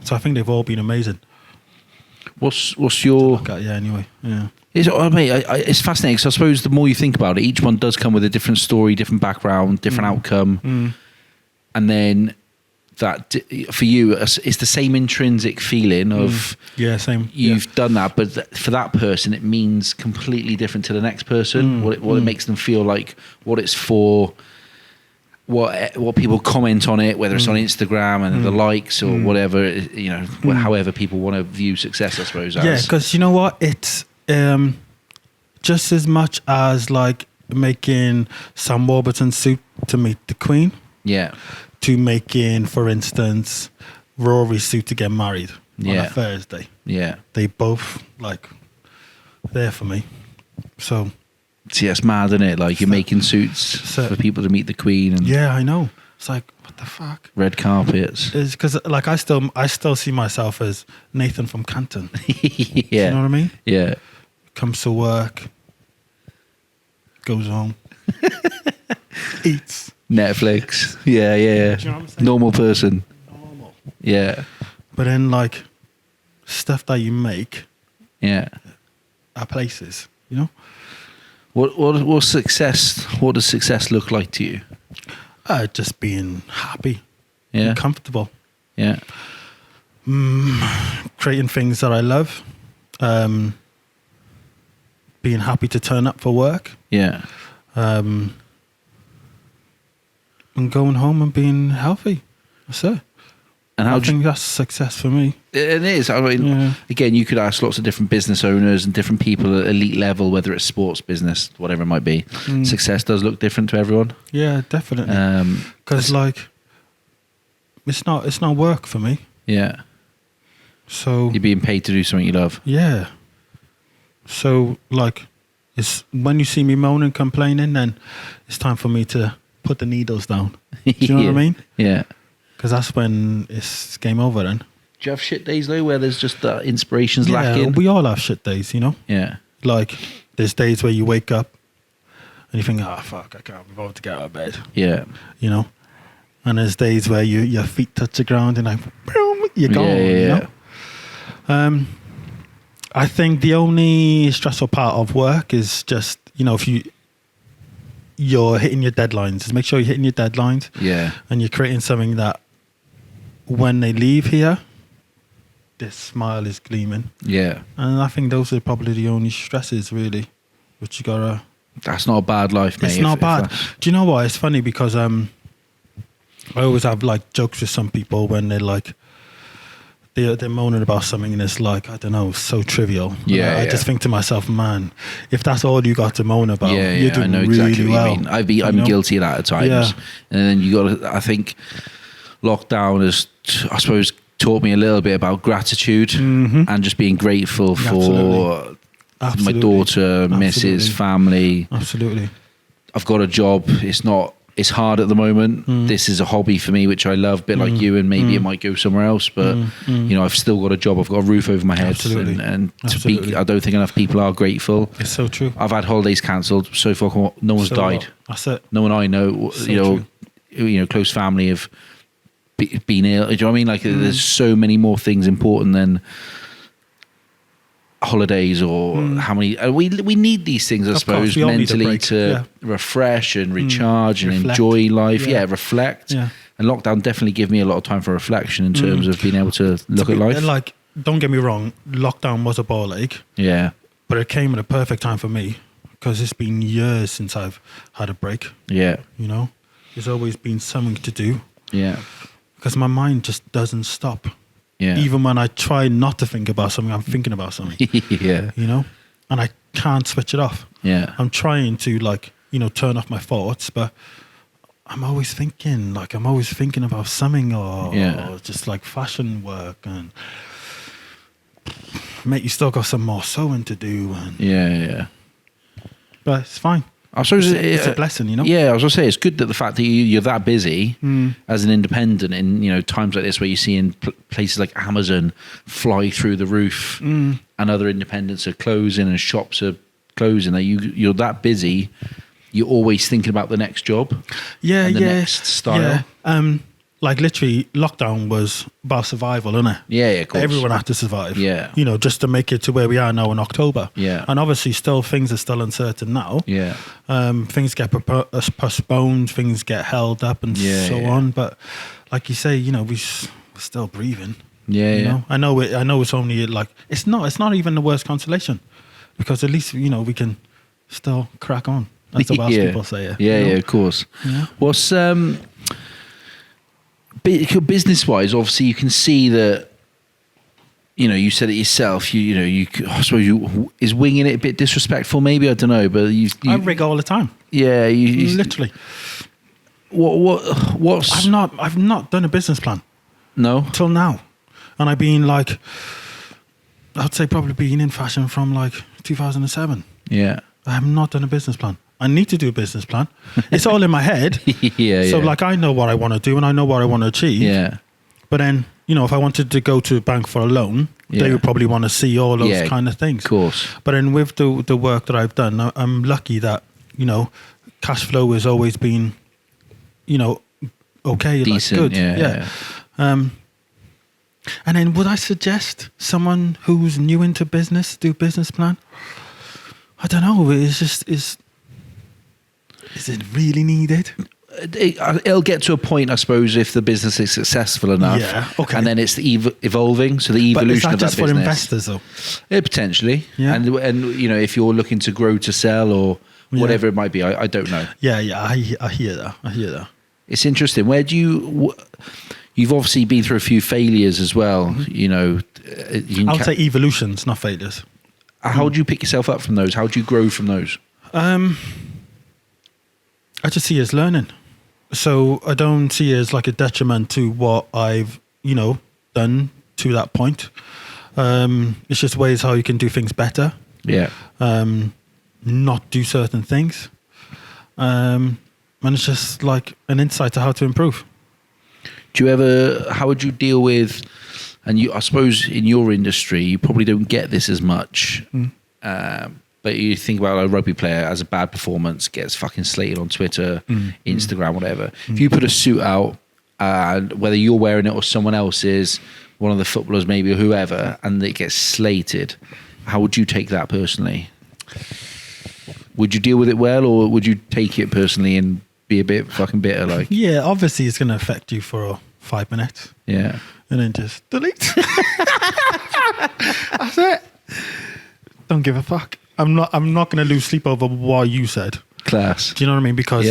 So I think they've all been amazing. What's your... Anyway. Yeah. It's fascinating because I suppose the more you think about it, each one does come with a different story, different background, different outcome. And then that, for you, it's the same intrinsic feeling of... Yeah, same. You've done that, but for that person, it means completely different to the next person. What it makes them feel like, what it's for, what people comment on it, whether it's on Instagram and the likes or whatever, you know, however people want to view success, I suppose. Yeah, because you know what? It's just as much as like making Sam Warburton's suit to meet the Queen. Yeah. To making, for instance, Rory's suit to get married on a Thursday. Yeah. They both, like, there for me. So... See, that's mad, isn't it? Like, you're making suits for people to meet the Queen. And yeah, I know. It's like, what the fuck? Red carpets. It's because, like, I still see myself as Nathan from Canton. Yeah. Do you know what I mean? Yeah. Comes to work, goes home, eats. Netflix. Yeah. Do you know what I'm saying? Normal person. Normal. Yeah. But then, like, stuff that you make. Yeah. Are places, you know? What success? What does success look like to you? Just being happy. Yeah. And comfortable. Yeah. Creating things that I love. Being happy to turn up for work. Yeah. And going home and being healthy. That's it. And I think that's success for me. It is. I mean, again, you could ask lots of different business owners and different people at elite level, whether it's sports, business, whatever it might be. Success does look different to everyone. Yeah, definitely. Because like, it's not work for me. Yeah. So you're being paid to do something you love. Yeah. So like, it's when you see me moaning, complaining, then it's time for me to put the needles down. Do you know what I mean? Yeah. Because that's when it's game over then. Do you have shit days though where there's just inspiration's lacking? We all have shit days, you know? Yeah. Like, there's days where you wake up and you think, fuck, I can't be bothered to get out of bed. Yeah. You know? And there's days where your feet touch the ground and like, boom, you're gone, you know? I think the only stressful part of work is just, you know, if you're hitting your deadlines, just make sure you're hitting your deadlines. Yeah. And you're creating something that when they leave here, this smile is gleaming. Yeah. And I think those are probably the only stresses really, which you gotta... That's not a bad life, mate. It's not bad. Do you know what? It's funny because I always have like jokes with some people when they're like, they're moaning about something and it's like, I don't know, so trivial. Yeah, I just think to myself, man, if that's all you got to moan about, you're doing I know really exactly well. what you mean. I'm guilty of that at times. Yeah. And then you got to, I think lockdown has, I suppose, taught me a little bit about gratitude and just being grateful for my daughter, Mrs., family. Absolutely. I've got a job. It's hard at the moment. This is a hobby for me, which I love, a bit like you, and maybe it might go somewhere else. But, you know, I've still got a job. I've got a roof over my head. Absolutely. And I don't think enough people are grateful. It's so true. I've had holidays cancelled. So far, no one's died. That's it. No one I know, you know, close family have been ill. Do you know what I mean? Like, there's so many more things important than holidays or how many we need these things, I suppose, mentally to refresh and recharge and reflect. Enjoy life. Reflect. And lockdown definitely gave me a lot of time for reflection in terms of being able to look at life. Like, don't get me wrong, lockdown was a ball ache. Yeah. But it came at a perfect time for me because it's been years since I've had a break. Yeah. You know, there's always been something to do. Yeah. Because my mind just doesn't stop. Yeah. Even when I try not to think about something, I'm thinking about something. Yeah. You know, and I can't switch it off. Yeah. I'm trying to like, you know, turn off my thoughts, but I'm always thinking about something or just like fashion work, and mate, you still got some more sewing to do. And Yeah. but it's fine. I suppose It's a blessing, you know? Yeah, I was going to say, it's good that the fact that you're that busy as an independent in, you know, times like this where you see in places like Amazon fly through the roof and other independents are closing and shops are closing, that you're that busy, you're always thinking about the next job. Yeah, and the next style. Yeah. Like literally, lockdown was about survival, isn't it? Yeah, of course. Everyone had to survive. Yeah. You know, just to make it to where we are now in October. Yeah. And obviously, things are still uncertain now. Yeah. Things get postponed, things get held up, and so on. But like you say, you know, we're still breathing. Yeah, you know? I know it's only like it's not even the worst consolation, because at least, you know, we can still crack on. That's the Welsh people say it. Yeah, you know? yeah, of course. Yeah. What's business-wise, obviously, you can see that. You know, you said it yourself. I suppose is winging it a bit disrespectful? Maybe, I don't know, but I rig all the time. Yeah, you literally. What's? I've not done a business plan. No. Till now, and I've been like, I'd say probably been in fashion from like 2007. Yeah. I have not done a business plan. I need to do a business plan. It's all in my head. So like I know what I want to do and I know what I want to achieve. Yeah. But then, you know, if I wanted to go to a bank for a loan, they would probably want to see all those kind of things. Of course. But then with the work that I've done, I'm lucky that, you know, cash flow has always been, you know, okay, decent, like good. Yeah. And then would I suggest someone who's new into business do business plan? I don't know. It's just is it really needed? It'll get to a point, I suppose, if the business is successful enough. Yeah, okay. And then it's evolving, so the evolution of that business. But is that just for investors, though? Potentially. Yeah. And you know, if you're looking to grow to sell or whatever it might be, I don't know. Yeah, I hear that. It's interesting. Where do you've obviously been through a few failures as well. You know, I'll say evolutions, not failures. How do you pick yourself up from those? How do you grow from those? I just see it as learning. So I don't see it as like a detriment to what I've, you know, done to that point. It's just ways how you can do things better. Yeah. Not do certain things. And it's just like an insight to how to improve. How would you deal with, and I suppose in your industry, you probably don't get this as much, but you think about a rugby player as a bad performance, gets fucking slated on Twitter, Instagram, whatever. If you put a suit out, whether you're wearing it or someone else is, one of the footballers maybe or whoever, and it gets slated, how would you take that personally? Would you deal with it well, or would you take it personally and be a bit fucking bitter? Like, yeah, obviously it's going to affect you for 5 minutes. Yeah. And then just delete. That's it. Don't give a fuck. I'm not going to lose sleep over what you said. Class. Do you know what I mean? Because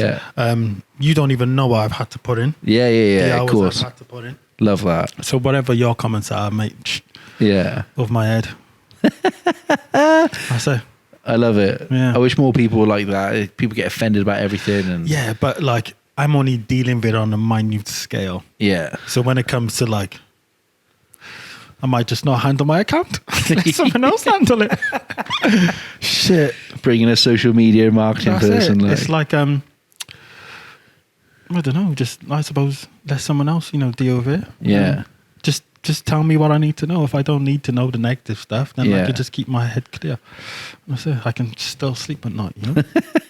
you don't even know what I've had to put in. Yeah. The Of hours course. I've had to put in. Love that. So whatever your comments are, mate. Yeah. Over my head. That's it. I love it. Yeah. I wish more people were like that. People get offended about everything. And yeah, but like I'm only dealing with it on a minute scale. Yeah. So when it comes to like, I might just not handle my account. Let someone else handle it. Shit. Bringing a social media marketing person. It's like I don't know. Just I suppose let someone else, you know, deal with it. Yeah. Just tell me what I need to know. If I don't need to know the negative stuff, then I can just keep my head clear. That's it. I can still sleep at night, you know?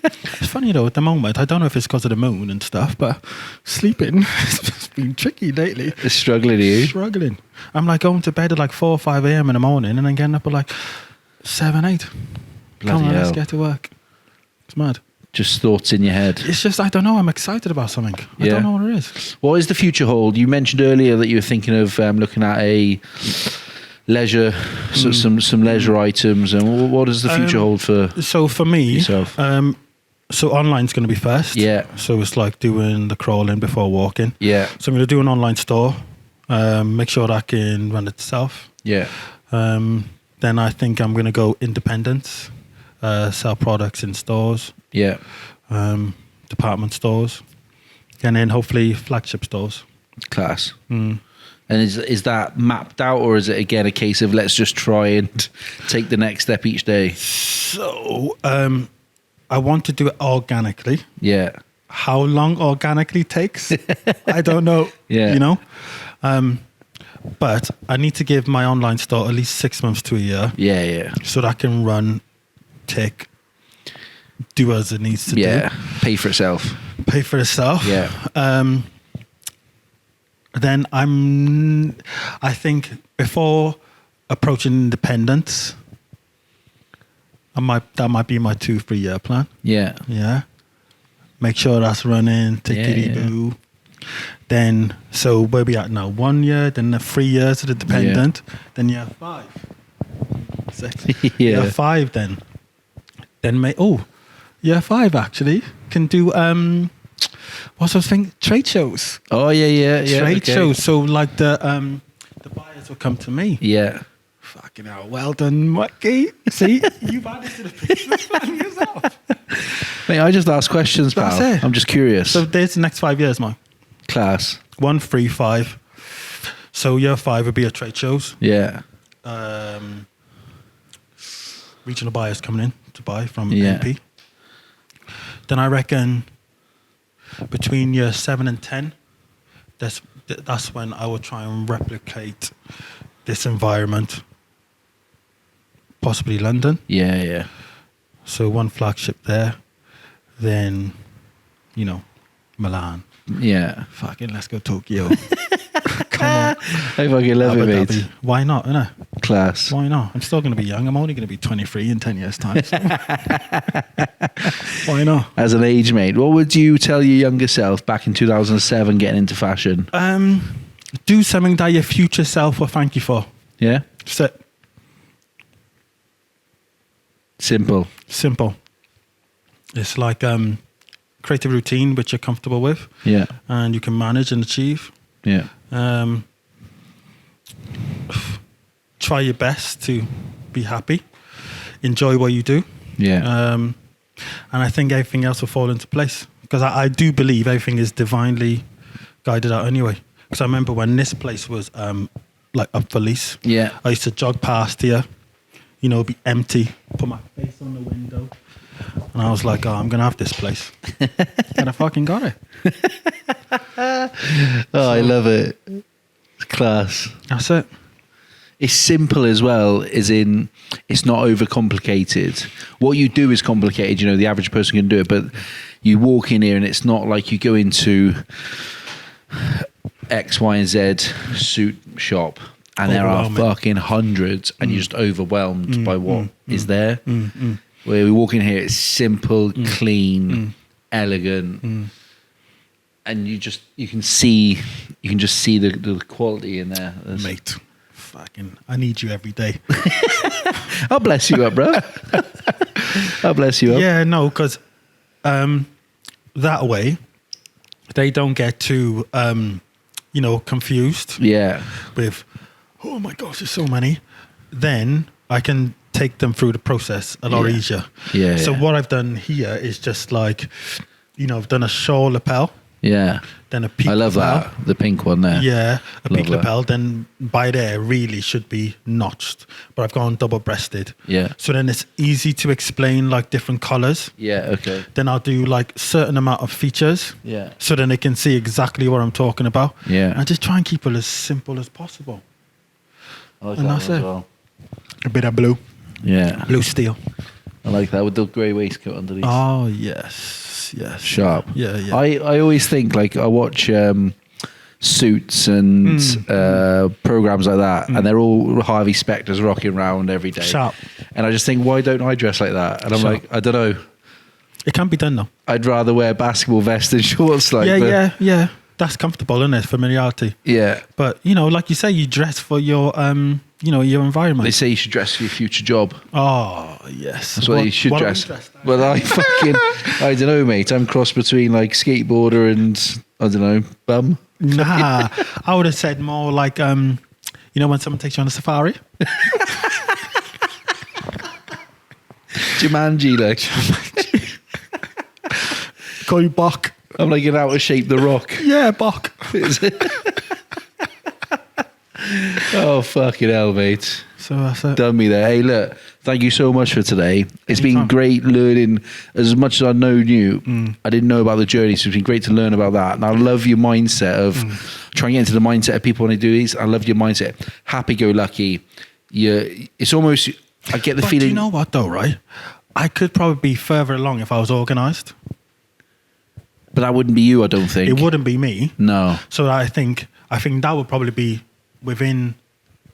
It's funny though, at the moment, I don't know if it's because of the moon and stuff, but sleeping has been tricky lately. It's struggling, you? Struggling. I'm like going to bed at like 4 or 5 a.m. in the morning and then getting up at like 7, 8. Bloody Come on, hell. let's get to work. It's mad. Just thoughts in your head. It's just, I don't know, I'm excited about something. I don't know what it is. What is the future hold? You mentioned earlier that you were thinking of looking at a leisure, some leisure items. And what does the future hold for So for me, yourself? So online's going to be first. Yeah. So it's like doing the crawling before walking. Yeah. So I'm going to do an online store. Make sure I can run it myself. Yeah. Then I think I'm going to go independent, sell products in stores, Yeah. department stores, and then hopefully flagship stores. Class. And is that mapped out, or is it again a case of let's just try and take the next step each day? So I want to do it organically. Yeah. How long organically takes, I don't know. Yeah. You know, but I need to give my online store at least 6 months to a year. Yeah, yeah. So that I can run, tick, do as it needs to do. Yeah. Pay for itself. Pay for itself. Yeah. Then I think before approaching independence, that might be my 2-3 year plan. Yeah. Yeah. Make sure that's running, tickety-boo. Then, so where we at now? 1 year, then the 3 years of the dependent, then year 5. 6. Year 5 then. Then year 5 actually can do, what's I was thinking? Trade shows. Oh, yeah. Trade shows. So like the buyers will come to me. Yeah. Fucking hell, well done, Mucky. See, you've added to the business plan yourself. Mate, I just ask questions, pal. That's it. I'm just curious. So there's the next 5 years, Mike. Class. 1, 3, 5. So year 5 would be at trade shows. Yeah. Regional buyers coming in to buy from MP. Then I reckon between year 7 and 10, that's when I will try and replicate this environment. Possibly London. Yeah. So 1 flagship there. Then, Milan. Yeah. Fucking let's go Tokyo. Come on. I fucking love it, mate. Dhabi. Why not, innit? Class. Why not? I'm still going to be young. I'm only going to be 23 in 10 years' time. So. Why not? As an age mate, what would you tell your younger self back in 2007 getting into fashion? Do something that your future self will thank you for. Yeah? Just it. Simple. It's like create a routine which you're comfortable with. Yeah. And you can manage and achieve. Yeah. Try your best to be happy. Enjoy what you do. Yeah. And I think everything else will fall into place. Because I do believe everything is divinely guided out anyway. Because I remember when this place was like up for lease. Yeah. I used to jog past here, it'd be empty, put my face on the window. And I was like, I'm going to have this place. And I fucking got it. I love it. It's class. That's it. It's simple as well, as in it's not overcomplicated. What you do is complicated, the average person can do it, but you walk in here and it's not like you go into X, Y, and Z suit shop and there are fucking hundreds and you're just overwhelmed by what is there. Where we walk in here, it's simple, clean, elegant, and you can just see the quality in there. Mate, fucking, I need you every day. I'll bless you up, bro. I'll bless you up. Yeah, no, because that way they don't get too confused. Yeah. With, oh my gosh, there's so many. Then I can take them through the process a lot easier. Yeah. So what I've done here is just like, I've done a shawl lapel. Yeah. Then a peak lapel. I love that. The pink one there. Yeah. A peak lapel. Then by there really should be notched. But I've gone double breasted. Yeah. So then it's easy to explain like different colors. Yeah, okay. Then I'll do like certain amount of features. Yeah. So then they can see exactly what I'm talking about. Yeah. And just try and keep it as simple as possible. I like and that that's one it. as well. A bit of blue. Yeah. Blue steel. I like that with the grey waistcoat underneath. Oh, yes. Sharp. Yeah. I always think, like, I watch Suits and programs like that, and they're all Harvey Specter's rocking around every day. Sharp. And I just think, why don't I dress like that? And I'm like, I don't know. It can be done, though. I'd rather wear basketball vest and shorts. Like, yeah. That's comfortable, isn't it? Familiarity. Yeah. But, like you say, you dress for your, your environment. They say you should dress for your future job. Oh, yes. That's what you should dress. Well, I don't know, mate. I'm cross between like skateboarder and I don't know, bum. Nah, I would have said more like, when someone takes you on a safari. Jumanji, like. Call you Bok. I'm like an out of shape The Rock. Yeah, Bok. Oh, fucking hell, mate. So that's it. Done me there. Hey, look, thank you so much for today. It's been great learning. As much as I know you, I didn't know about the journey, so it's been great to learn about that. And I love your mindset of trying to get into the mindset of people when they do these. I love your mindset. Happy-go-lucky. It's almost, I get the feeling. Do you know what, though, right? I could probably be further along if I was organised. But that wouldn't be you, I don't think. It wouldn't be me. No. So I think that would probably be within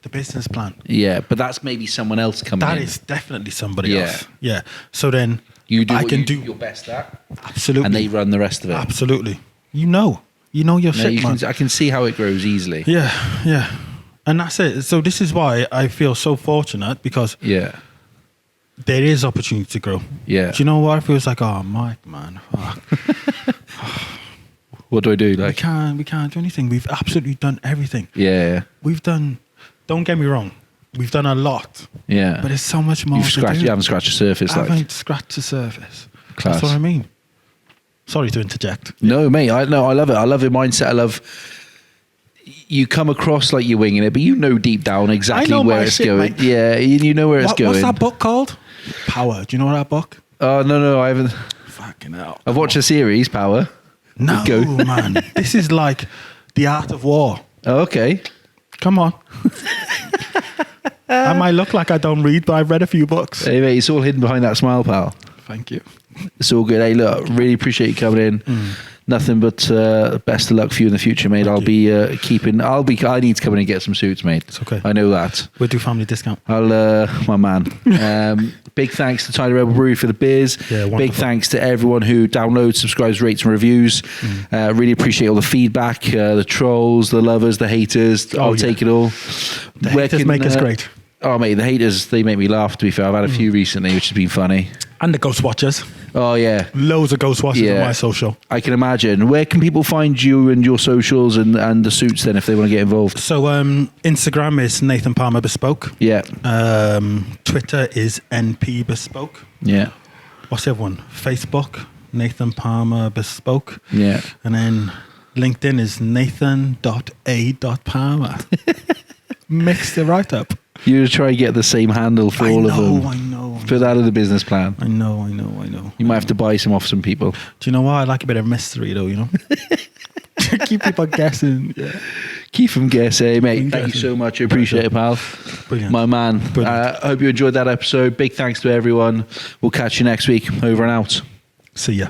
the business plan. Yeah, but that's maybe someone else coming in. That is definitely somebody else. Yeah. So then you do I what can you do your best at. Absolutely. And they run the rest of it. Absolutely. You know your shit, man. I can see how it grows easily. Yeah. And that's it. So this is why I feel so fortunate, because there is opportunity to grow. Yeah. Do you know what? It feels like, oh, Mike, man. Fuck. What do I do? Like we can't do anything. We've absolutely done everything. Yeah. We've done, don't get me wrong, we've done a lot. Yeah. But there's so much more You haven't scratched the surface. I haven't scratched the surface. Class. That's what I mean. Sorry to interject. No, mate. I love it. I love your mindset. I love. You come across like you're winging it, but you know deep down exactly where it's going. Mate. Yeah, you know where it's going. What's that book called? Power. Do you know that book? Oh, no, I haven't. Fucking hell. I've watched a series, Power. No, man. This is like The Art of War. Oh, okay. Come on. I might look like I don't read, but I've read a few books. Hey, mate, it's all hidden behind that smile, pal. Thank you. It's all good. Hey, look, really appreciate you coming in. Nothing but best of luck for you in the future, mate. I need to come in and get some suits, mate. It's okay. I know that. We'll do family discount. My man. Big thanks to Tailor Brewery for the beers. Yeah, big thanks to everyone who downloads, subscribes, rates and reviews. Really appreciate all the feedback, the trolls, the lovers, the haters. I'll take it all. The haters make us great. Oh, mate, the haters, they make me laugh, to be fair. I've had a few recently, which has been funny. And the ghost watchers. Oh, yeah. Loads of ghost watchers on my social. I can imagine. Where can people find you and your socials and the suits then if they want to get involved? So Instagram is Nathan Palmer Bespoke. Yeah. Twitter is NP Bespoke. Yeah. What's the other one? Facebook, Nathan Palmer Bespoke. Yeah. And then LinkedIn is Nathan.a.palmer. Mixed it right up. You try to get the same handle for all of them. I know. Put that in the business plan. I know. You might have to buy some off some people. Do you know what? I like a bit of mystery, though, Keep people guessing. Yeah. Keep them guessing, mate. Thank you so much. I appreciate it, pal. Brilliant. My man. I hope you enjoyed that episode. Big thanks to everyone. We'll catch you next week. Over and out. See ya.